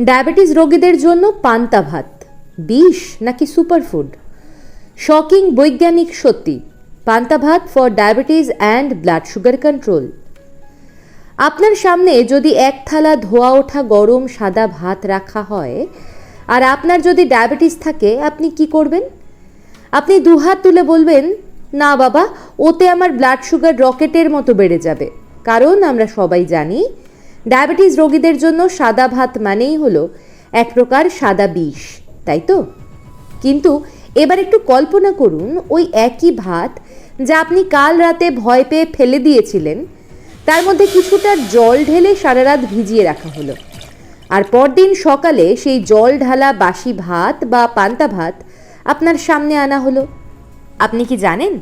Diabetes রোগীদের জন্য পান্তা ভাত বিষ নাকি সুপারফুড? শকিং বৈজ্ঞানিক সত্যি। পান্তা ভাত for diabetes and blood sugar control. আপনার সামনে যদি এক থালা ধোয়া ওঠা গরম সাদা ভাত রাখা হয় আর আপনার যদি ডায়াবেটিস থাকে, আপনি কি করবেন? আপনি দুহাত তুলে বলবেন, না বাবা, ওতে আমার ব্লাড সুগার রকেটের মতো বেড়ে যাবে। কারণ আমরা সবাই জানি ডায়াবেটিস রোগীদের জন্য সাদা ভাত মানেই হলো এক প্রকার সাদা বিষ, তাই তো? কিন্তু এবার একটু কল্পনা করুন, ওই একই ভাত যা আপনি কাল রাতে ভয় পেয়ে ফেলে দিয়েছিলেন, তার মধ্যে কিছুটা জল ঢেলে সারা রাত ভিজিয়ে রাখা হলো, আর পরদিন সকালে সেই জল ঢালা বাসি ভাত বা পান্তা ভাত আপনার সামনে আনা হলো। আপনি কি জানেন,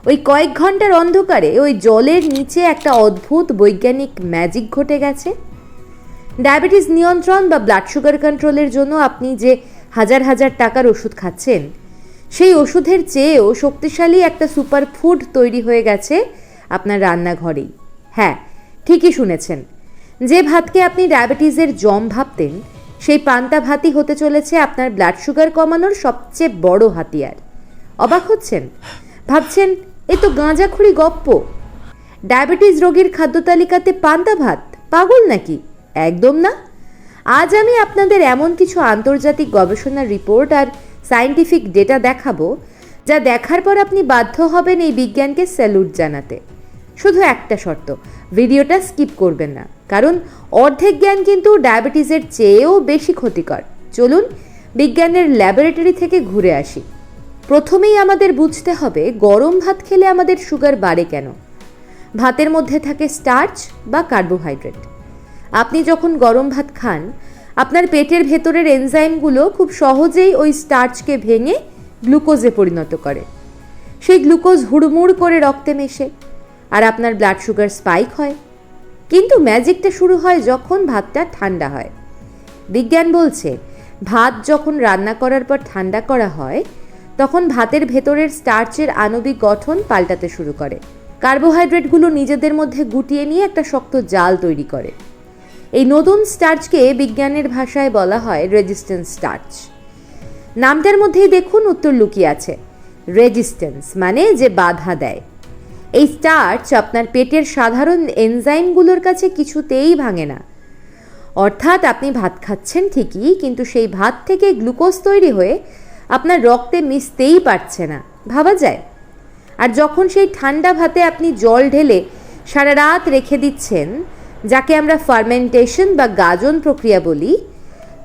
ওই কয়েক ঘন্টার অন্ধকারে ওই জলের নিচে একটা অদ্ভুত বৈজ্ঞানিক ম্যাজিক ঘটে গেছে। ডায়াবেটিস নিয়ন্ত্রণ বা ব্লাড সুগার কন্ট্রোলের জন্য আপনি যে হাজার হাজার টাকার ওষুধ খাচ্ছেন, সেই ওষুধের চেয়েও শক্তিশালী একটা সুপার ফুড তৈরি হয়ে গেছে আপনার রান্নাঘরেই। হ্যাঁ, ঠিকই শুনেছেন, যে ভাতকে আপনি ডায়াবেটিসের জম ভাবতেন, সেই পান্তা ভাতই হতে চলেছে আপনার ব্লাড সুগার কমানোর সবচেয়ে বড় হাতিয়ার। অবাক হচ্ছেন? ভাবছেন এ তো গাঁজাখুরি গপ্প। ডায়াবেটিস রোগীর খাদ্য তালিকাতে পান্তা ভাত? পাগল নাকি? একদম না। আজ আমি আপনাদের এমন কিছু আন্তর্জাতিক গবেষণার রিপোর্ট আর সায়েন্টিফিক ডেটা দেখাবো, যা দেখার পর আপনি বাধ্য হবেন এই বিজ্ঞানকে স্যালুট জানাতে। শুধু একটা শর্ত, ভিডিওটা স্কিপ করবেন না, কারণ অর্ধেক জ্ঞান কিন্তু ডায়াবেটিসের চেয়েও বেশি ক্ষতিকর। চলুন বিজ্ঞানের ল্যাবরেটরি থেকে ঘুরে আসি। প্রথমেই আমাদের বুঝতে হবে গরম ভাত খেলে আমাদের সুগার বাড়ে কেন। ভাতের মধ্যে থাকে স্টার্চ বা কার্বোহাইড্রেট। আপনি যখন গরম ভাত খান, আপনার পেটের ভেতরের এনজাইমগুলো খুব সহজেই ওই স্টার্চকে ভেঙে গ্লুকোজে পরিণত করে। সেই গ্লুকোজ হুড়মুড় করে রক্তে মেশে আর আপনার ব্লাড সুগার স্পাইক হয়। কিন্তু ম্যাজিকটা শুরু হয় যখন ভাতটা ঠান্ডা হয়। বিজ্ঞান বলছে, ভাত যখন রান্না করার পর ঠান্ডা করা হয়, তখন ভাতের ভেতরের স্টার্চের আণবিক গঠন পাল্টাতে শুরু করে। কার্বোহাইড্রেটগুলো নিজেদের মধ্যে গুটিয়ে নিয়ে একটা শক্ত জাল তৈরি করে। এই নতুন স্টার্চকে বিজ্ঞানের ভাষায় বলা হয় রেজিস্ট্যান্স স্টার্চ। নামটার মধ্যেই দেখুন উত্তর লুকিয়ে আছে। রেজিস্ট্যান্স মানে যে বাধা দেয়। এই স্টার্চ আপনার পেটের সাধারণ এনজাইমগুলোর কাছে কিছুতেই ভাঙে না। অর্থাৎ আপনি ভাত খাচ্ছেন ঠিকই, কিন্তু সেই ভাত থেকে গ্লুকোজ তৈরি হয়ে আপনার রক্তে মিশতেই পারছে না। ভাবা যায়? আর যখন সেই ঠান্ডা ভাতে আপনি জল ঢেলে সারা রাত রেখে দিচ্ছেন, যাকে আমরা ফার্মেন্টেশন বা গাজন প্রক্রিয়া বলি,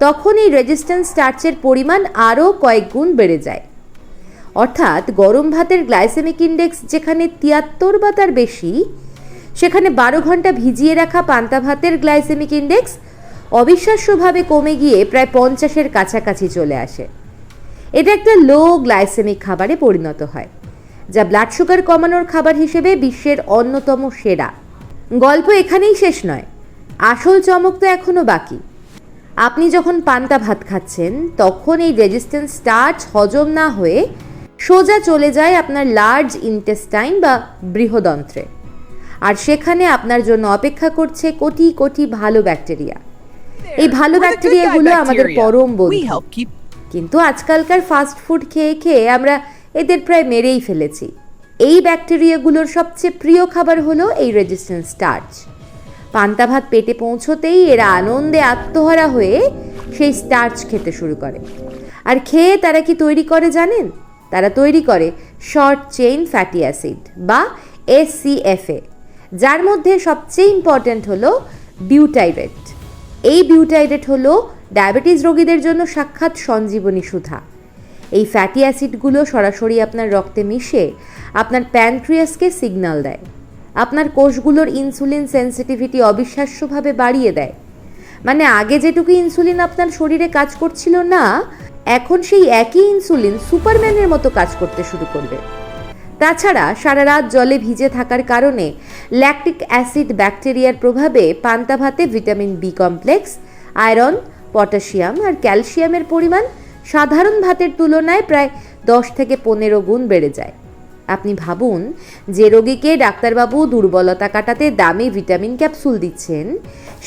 তখন এই রেজিস্ট্যান্স স্টার্চের পরিমাণ আরও কয়েক গুণ বেড়ে যায়। অর্থাৎ গরম ভাতের গ্লাইসেমিক ইন্ডেক্স যেখানে 73 বা তার বেশি, সেখানে 12 ঘন্টা ভিজিয়ে রাখা পান্তা ভাতের গ্লাইসেমিক ইন্ডেক্স অবিশ্বাস্যভাবে কমে গিয়ে প্রায় 50-এর কাছাকাছি চলে আসে। এটা একটা লো গ্লাইসেমিক খাবারে পরিণত হয়, যা ব্লাড সুগার কমানোর খাবার হিসেবে বিশ্বের অন্যতম সেরা। গল্প এখানেই শেষ নয়, আসল চমক তো এখনও বাকি। আপনি যখন পান্তা ভাত খাচ্ছেন, তখন এই রেজিস্ট্যান্স স্টার্চ হজম না হয়ে সোজা চলে যায় আপনার লার্জ ইন্টেস্টাইন বা বৃহদন্ত্রে, আর সেখানে আপনার জন্য অপেক্ষা করছে কোটি কোটি ভালো ব্যাকটেরিয়া। এই ভালো ব্যাকটেরিয়াগুলো আমাদের পরম বন্ধু। কিন্তু আজকালকার ফাস্ট ফুড খেয়ে খেয়ে আমরা এদের প্রায় মেরেই ফেলেছি। এই ব্যাকটেরিয়াগুলোর সবচেয়ে প্রিয় খাবার হলো এই রেজিস্ট্যান্স স্টার্চ। পান্তা ভাত পেটে পৌঁছতেই এরা আনন্দে আত্মহারা হয়ে সেই স্টার্চ খেতে শুরু করে। আর খেয়ে তারা কি তৈরি করে জানেন? তারা তৈরি করে শর্ট চেইন ফ্যাটি অ্যাসিড বা SCFA, যার মধ্যে সবচেয়ে ইম্পর্ট্যান্ট হলো বিউটাইরেট। এই বিউটাইরেট হলো ডায়াবেটিস রোগীদের জন্য সাক্ষাৎ সঞ্জীবনী সুধা। এই ফ্যাটি অ্যাসিডগুলো সরাসরি আপনার রক্তে মিশে আপনার প্যানক্রিয়াসকে সিগন্যাল দেয়। আপনার কোষগুলোর ইনসুলিন সেন্সিটিভিটি অবিশ্বাস্যভাবে বাড়িয়ে দেয়। মানে আগে যেটুকু ইনসুলিন আপনার শরীরে কাজ করছিল না, এখন সেই একই ইনসুলিন সুপারম্যানের মতো কাজ করতে শুরু করবে। তাছাড়া সারা রাত জলে ভিজে থাকার কারণে ল্যাকটিক অ্যাসিড ব্যাকটেরিয়ার প্রভাবে পান্তা ভাতে vitamin B complex, iron, potassium আর ক্যালসিয়ামের পরিমাণ সাধারণ ভাতের তুলনায় প্রায় 10 থেকে 15 গুণ বেড়ে যায়। আপনি ভাবুন, যে রোগীকে ডাক্তারবাবু দুর্বলতা কাটাতে দামি ভিটামিন ক্যাপসুল দিচ্ছেন,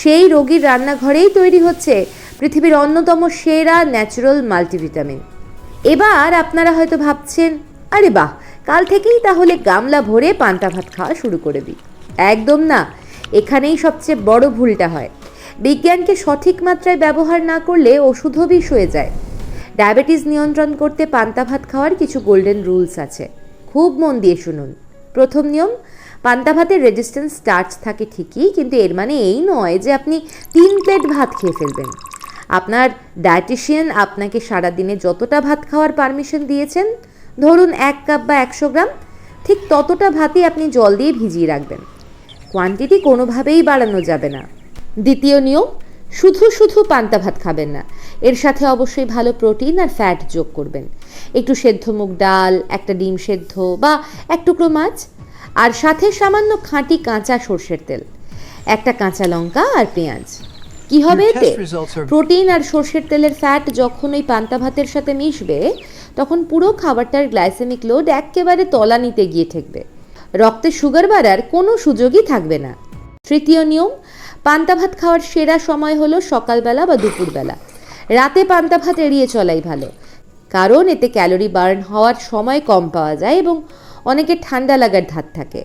সেই রোগীর রান্নাঘরেই তৈরি হচ্ছে পৃথিবীর অন্যতম সেরা ন্যাচারাল মাল্টিভিটামিন। এবার আপনারা হয়তো ভাবছেন, আরে বাহ, কাল থেকেই তাহলে গামলা ভরে পান্তা ভাত খাওয়া শুরু করে দিই। একদম না, এখানেই সবচেয়ে বড় ভুলটা হয়। বিজ্ঞানকে সঠিক মাত্রায় ব্যবহার না করলে ওষুধও বিষ হয়ে যায়। ডায়াবেটিস নিয়ন্ত্রণ করতে পান্তা ভাত খাওয়ার কিছু গোল্ডেন রুলস আছে, খুব মন দিয়ে শুনুন। প্রথম নিয়ম, পান্তা ভাতের রেজিস্ট্যান্স স্টার্চ থাকে ঠিকই, কিন্তু এর মানে এই নয় যে আপনি 3 প্লেট ভাত খেয়ে ফেলবেন। আপনার ডায়েটিশিয়ান আপনাকে সারাদিনে যতটা ভাত খাওয়ার পারমিশন দিয়েছেন, ধরুন 1 কাপ বা 100 গ্রাম, ঠিক ততটা ভাতই আপনি জল দিয়ে ভিজিয়ে রাখবেন। কোয়ান্টিটি কোনোভাবেই বাড়ানো যাবে না। দ্বিতীয় নিয়ম, শুধু পান্তা ভাত খাবেন না, এর সাথে অবশ্যই ভালো প্রোটিন আর ফ্যাট যোগ করবেন। একটু সেদ্ধ মুগ ডাল, একটা ডিম সেদ্ধ বা 1 টুকরো মাছ, আর সাথে সামান্য খাঁটি কাঁচা সর্ষের তেল, একটা কাঁচা লঙ্কা আর পেঁয়াজ। কি হবে এতে? প্রোটিন আর সর্ষের তেলের ফ্যাট যখন ওই পান্তা ভাতের সাথে মিশবে, তখন পুরো খাবারটার গ্লাইসেমিক লোড একেবারে তলানিতে গিয়ে ঠেকবে। রক্তে সুগার বাড়ার কোনো সুযোগই থাকবে না। তৃতীয় নিয়ম, পান্তা ভাত খাওয়ার সেরা সময় হলো সকালবেলা বা দুপুরবেলা। রাতে পান্তা ভাত এড়িয়ে চলাই ভালো, কারণ এতে ক্যালোরি বার্ন হওয়ার সময় কম পাওয়া যায় এবং অনেকে ঠান্ডা লাগার ধাত থাকে।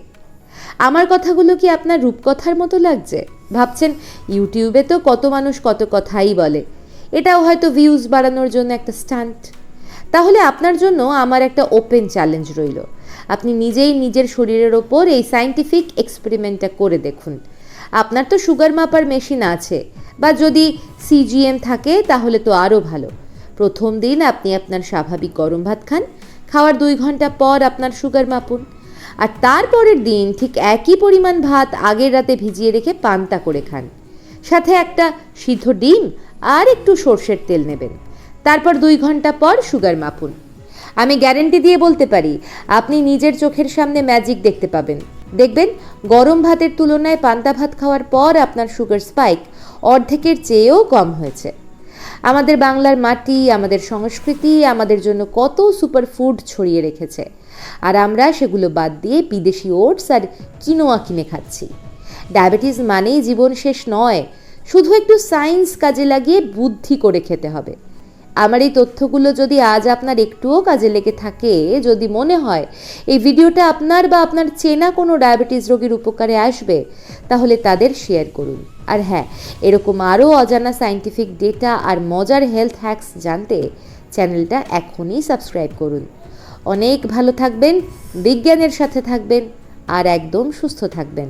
আমার কথাগুলো কি আপনার রূপকথার মতো লাগছে? ভাবছেন ইউটিউবে তো কত মানুষ কত কথাই বলে, এটাও হয়তো ভিউজ বাড়ানোর জন্য একটা স্টান্ট। তাহলে আপনার জন্য আমার একটা ওপেন চ্যালেঞ্জ রইল। আপনি নিজেই নিজের শরীরের ওপর এই সায়েন্টিফিক এক্সপেরিমেন্টটা করে দেখুন। আপনার তো সুগার মাপার মেশিন আছে, বা যদি সিজিএম থাকে তাহলে তো আরও ভালো। প্রথম দিন আপনি আপনার স্বাভাবিক গরম ভাত খান, খাওয়ার 2 ঘন্টা পর আপনার সুগার মাপুন, আর তারপরের দিন ঠিক একই পরিমাণ ভাত আগের রাতে ভিজিয়ে রেখে পান্তা করে খান। সাথে একটা সিদ্ধ ডিম আর একটু সর্ষের তেল নেবেন। তারপর 2 ঘন্টা পর সুগার মাপুন। আমি গ্যারেন্টি দিয়ে বলতে পারি, আপনি নিজের চোখের সামনে ম্যাজিক দেখতে পাবেন। দেখবেন গরম ভাতের তুলনায় পান্তা ভাত খাওয়ার পর আপনার সুগার স্পাইক অর্ধেকের চেয়েও কম হয়েছে। আমাদের বাংলার মাটি, আমাদের সংস্কৃতি আমাদের জন্য কত সুপার ফুড ছড়িয়ে রেখেছে, আর আমরা সেগুলো বাদ দিয়ে বিদেশি ওটস আর কিনোয়া কিনে খাচ্ছি। ডায়াবেটিস মানেই জীবন শেষ নয়, শুধু একটু সায়েন্স কাজে লাগিয়ে বুদ্ধি করে খেতে হবে। আমার এই তথ্যগুলো যদি আজ আপনার একটুও কাজে লেগে থাকে, যদি মনে হয় এই ভিডিওটা আপনার বা আপনার চেনা কোনো ডায়াবেটিস রোগীর উপকারে আসবে, তাহলে তাদের শেয়ার করুন। আর হ্যাঁ, এরকম আরও অজানা সায়েন্টিফিক ডেটা আর মজার হেলথ হ্যাকস জানতে চ্যানেলটা এখনই সাবস্ক্রাইব করুন। অনেক ভালো থাকবেন, বিজ্ঞানের সাথে থাকবেন আর একদম সুস্থ থাকবেন।